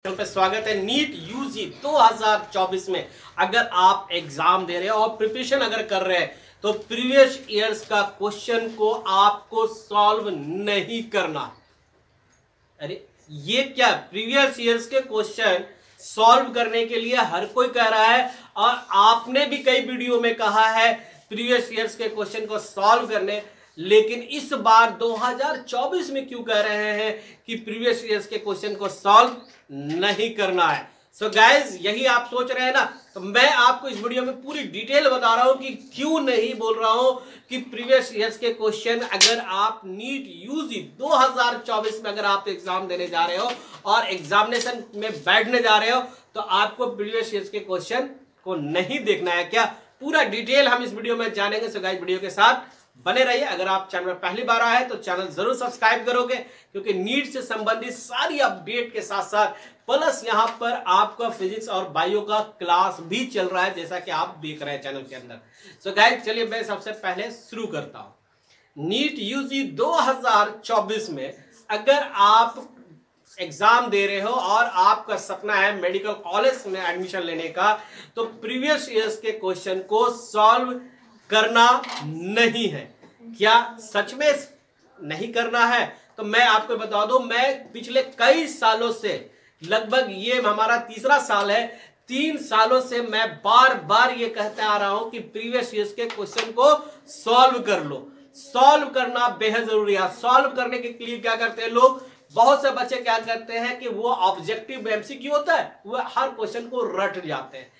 पे स्वागत है। नीट यूजी 2024 में अगर आप एग्जाम दे रहे हो और प्रिपरेशन अगर कर रहे हैं तो प्रीवियस ईयर्स का क्वेश्चन को आपको सॉल्व नहीं करना। अरे ये क्या, प्रीवियस ईयर्स के क्वेश्चन सॉल्व करने के लिए हर कोई कह रहा है और आपने भी कई वीडियो में कहा है प्रीवियस ईयर्स के क्वेश्चन को सॉल्व करने, लेकिन इस बार 2024 में क्यों कह रहे हैं कि प्रीवियस ईयर्स के क्वेश्चन को सॉल्व नहीं करना है। सो गाइज यही आप सोच रहे हैं ना, तो मैं आपको इस वीडियो में पूरी डिटेल बता रहा हूं कि क्यों नहीं बोल रहा हूं कि प्रीवियस ईयर्स के क्वेश्चन अगर आप नीट यूजी 2024 में अगर आप एग्जाम देने जा रहे हो और एग्जामिनेशन में बैठने जा रहे हो तो आपको प्रीवियस ईयर्स के क्वेश्चन को नहीं देखना है। क्या पूरा डिटेल हम इस वीडियो में जानेंगे। सो गाइज वीडियो के साथ बने रहिए। अगर आप चैनल पर पहली बार आए तो चैनल जरूर सब्सक्राइब करोगे, क्योंकि नीट से संबंधित सारी अपडेट के साथ साथ प्लस यहां पर आपका फिजिक्स और बायो का क्लास भी चल रहा है, जैसा कि आप देख रहे हैं चैनल के अंदर। सो गाइस चलिए मैं सबसे पहले शुरू करता हूं। नीट यूजी 2024 में अगर आप एग्जाम दे रहे हो और आपका सपना है मेडिकल कॉलेज में एडमिशन लेने का, तो प्रीवियस ईयर्स के क्वेश्चन को सॉल्व करना नहीं है। क्या सच में नहीं करना है? तो मैं आपको बता दूं, मैं पिछले कई सालों से, लगभग ये हमारा तीसरा साल है, 3 सालों से मैं बार बार ये कहते आ रहा हूं कि प्रीवियस ईयर्स के क्वेश्चन को सॉल्व कर लो। सॉल्व करना बेहद जरूरी है। सॉल्व करने के लिए क्या करते हैं लोग, बहुत से बच्चे क्या करते हैं कि वो ऑब्जेक्टिव एमसीक्यू होता है वो हर क्वेश्चन को रट जाते हैं।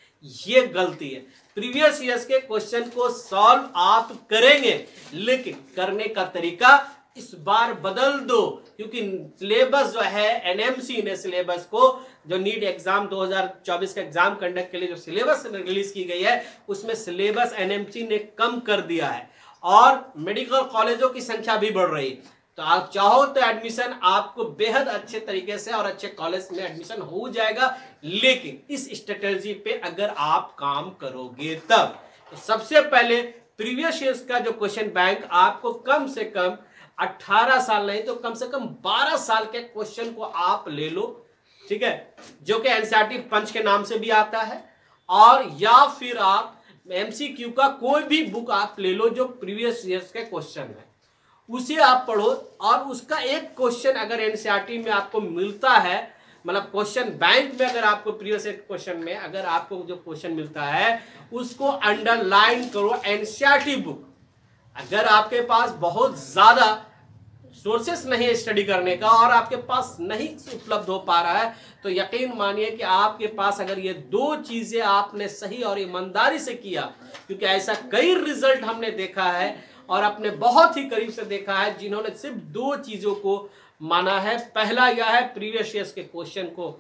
ये गलती है। प्रीवियस ईयर्स के क्वेश्चन को सॉल्व आप करेंगे, लेकिन करने का तरीका इस बार बदल दो, क्योंकि सिलेबस जो है एनएमसी ने सिलेबस को, जो नीट एग्जाम 2024 का एग्जाम कंडक्ट के लिए जो सिलेबस रिलीज की गई है उसमें सिलेबस एनएमसी ने कम कर दिया है और मेडिकल कॉलेजों की संख्या भी बढ़ रही है। तो आप चाहो तो एडमिशन आपको बेहद अच्छे तरीके से और अच्छे कॉलेज में एडमिशन हो जाएगा, लेकिन इस स्ट्रेटेजी पे अगर आप काम करोगे तब। तो सबसे पहले प्रीवियस ईयर्स का जो क्वेश्चन बैंक आपको कम से कम 18 साल नहीं तो कम से कम 12 साल के क्वेश्चन को आप ले लो, ठीक है, जो कि एनसीईआरटी पंच के नाम से भी आता है, और या फिर आप एमसीक्यू का कोई भी बुक आप ले लो जो प्रीवियस ईयर्स के क्वेश्चन है, उसे आप पढ़ो और उसका एक क्वेश्चन अगर एनसीईआरटी में आपको मिलता है, मतलब क्वेश्चन बैंक में अगर आपको प्रीवियस क्वेश्चन में अगर आपको जो क्वेश्चन मिलता है उसको अंडरलाइन करो एनसीईआरटी बुक। अगर आपके पास बहुत ज्यादा सोर्सेस नहीं है स्टडी करने का और आपके पास नहीं उपलब्ध हो पा रहा है, तो यकीन मानिए कि आपके पास अगर ये 2 चीजें आपने सही और ईमानदारी से किया, क्योंकि ऐसा कई रिजल्ट हमने देखा है और अपने बहुत ही करीब से देखा है जिन्होंने सिर्फ 2 चीजों को माना है। पहला यह है प्रीवियस ईयर्स के क्वेश्चन को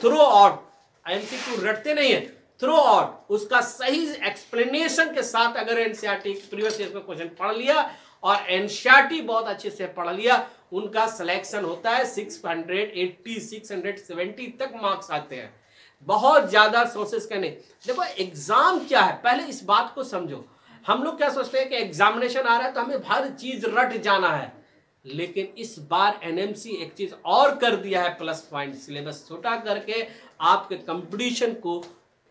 थ्रो आउट, एमसीक्यू रटते नहीं है, थ्रो आउट उसका सही एक्सप्लेनेशन के साथ अगर एनसीईआरटी प्रीवियस ईयर्स का क्वेश्चन पढ़ लिया और एनसीईआरटी बहुत अच्छे से पढ़ लिया, उनका सिलेक्शन होता है 680 670 तक मार्क्स आते हैं। बहुत ज्यादा सोर्सेस का नहीं। देखो एग्जाम क्या है, पहले इस बात को समझो। हम लोग क्या सोचते हैं कि एग्जामिनेशन आ रहा है तो हमें हर चीज रट जाना है, लेकिन इस बार एनएमसी एक चीज और कर दिया है प्लस पॉइंट, सिलेबस छोटा करके आपके कंपटीशन को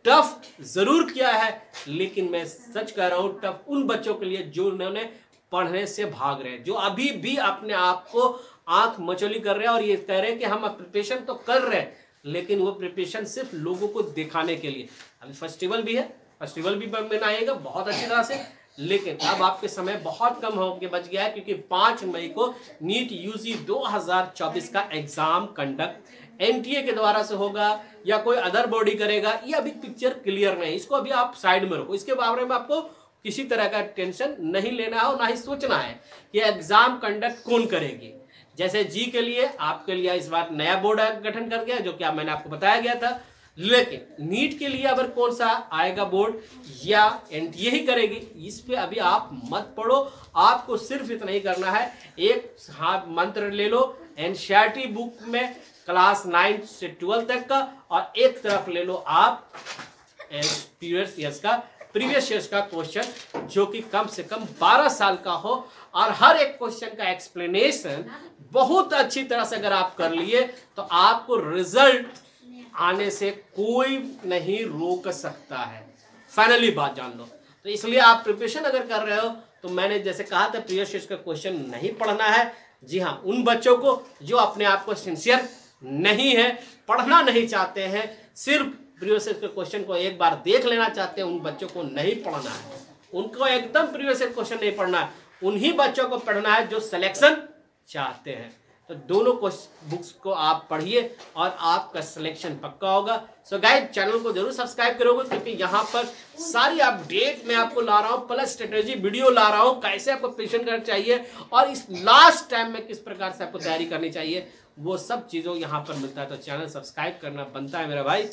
टफ जरूर किया है, लेकिन मैं सच कह रहा हूं टफ उन बच्चों के लिए जो उन्होंने पढ़ने से भाग रहे हैं, जो अभी भी अपने आप को आंख मचोली कर रहे हैं और ये कह रहे हैं कि हम प्रिपरेशन तो कर रहे हैं, लेकिन वो प्रिपरेशन सिर्फ लोगों को दिखाने के लिए। अभी फेस्टिवल भी है, फेस्टिवल भी मनाएगा बहुत अच्छी तरह से, लेकिन अब आपके समय बहुत कम होकर बच गया है, क्योंकि 5 मई को नीट यूजी 2024 का एग्जाम कंडक्ट एनटीए के द्वारा से होगा या कोई अदर बॉडी करेगा, ये अभी पिक्चर क्लियर नहीं, इसको अभी आप साइड में रखो। इसके बारे में आपको किसी तरह का टेंशन नहीं लेना है और ना ही सोचना है कि एग्जाम कंडक्ट कौन करेगी। जैसे जी के लिए आपके लिए इस बार नया बोर्ड गठन कर गया, जो कि मैंने आपको बताया गया था, लेकिन नीट के लिए अगर कौन सा आएगा बोर्ड या एनटीए ही करेगी, इस पे अभी आप मत पढ़ो। आपको सिर्फ इतना ही करना है, एक मंत्र ले लो एनसीईआरटी बुक में क्लास 9 से 12 तक का, और एक तरफ ले लो आप प्रीवियस ईयर्स का क्वेश्चन जो कि कम से कम 12 साल का हो और हर एक क्वेश्चन का एक्सप्लेनेशन बहुत अच्छी तरह से अगर आप कर लिए तो आपको रिजल्ट आने से कोई नहीं रोक सकता है। फाइनली बात जान लो। तो इसलिए आप प्रिपरेशन अगर कर रहे हो तो मैंने जैसे कहा था प्रीवियस ईयर का क्वेश्चन नहीं पढ़ना है। जी हाँ, उन बच्चों को जो अपने आप को सिंसियर नहीं है, पढ़ना नहीं चाहते हैं, सिर्फ प्रीवियस ईयर के क्वेश्चन को एक बार देख लेना चाहते हैं, उन बच्चों को नहीं पढ़ना है। उनको एकदम प्रीवियस ईयर क्वेश्चन नहीं पढ़ना है, उन्हीं बच्चों को पढ़ना है जो सिलेक्शन चाहते हैं। तो दोनों बुक्स को आप पढ़िए और आपका सिलेक्शन पक्का होगा। सो गाइस, चैनल को जरूर सब्सक्राइब करोगे क्योंकि यहाँ पर सारी अपडेट मैं आपको ला रहा हूँ, प्लस स्ट्रेटेजी वीडियो ला रहा हूँ, कैसे आपको प्रिपरेशन करना चाहिए और इस लास्ट टाइम में किस प्रकार से आपको तैयारी करनी चाहिए, वो सब चीज़ों यहाँ पर मिलता है। तो चैनल सब्सक्राइब करना बनता है मेरा भाई।